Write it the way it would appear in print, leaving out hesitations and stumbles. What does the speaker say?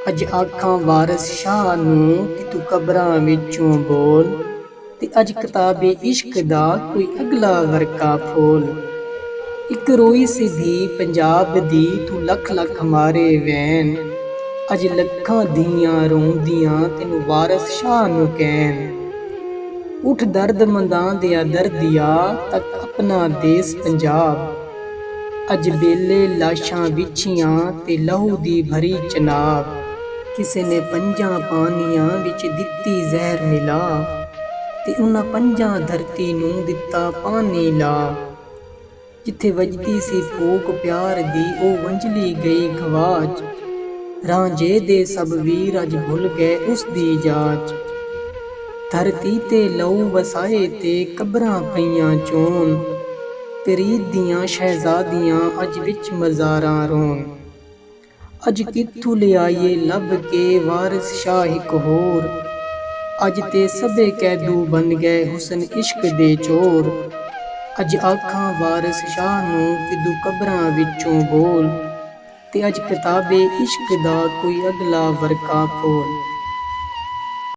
अज आखां वारस शाह नूं कि तू कबरां विचों बोल, ते अज किताबे इश्क दा कोई अगला वर्का फोल। इक रोई सी धी पंजाब दी तू लख लख मारे वैन, अज लखां धीआं रोंदियां तेनू वारस शाह नूं कहन। उठ दर्द मंदां दिया दर्दिया तक अपना देस पंजाब, अज बेले लाशां विछियां ते लहू दी भरी चनाब। किसे ने पंजां पानियां विच दित्ती जहर मिला, ते उन्हां पंजां धरती नूं दित्ता पानी ला। जिथे वजदी सी फूक प्यार दी ओ वंजली गई गवाच, रांझे दे सब वीर अज भुल गए उस दी जाच। धरती ते लहू वसाए ते कबरां पईयां चोन, प्रीत दियां शहजादियां अज विच मज़ारां रोन। अज कित्थों लियाईए लब के वारिस शाह इक होर, अज ते सबे कैदू बन गए हुस्न इश्क दे चोर। अज आखां वारिस शाह नूं कि तू कबरां विचों बोल, ते अज किताबे इश्क दा कोई अगला वर्का खोल।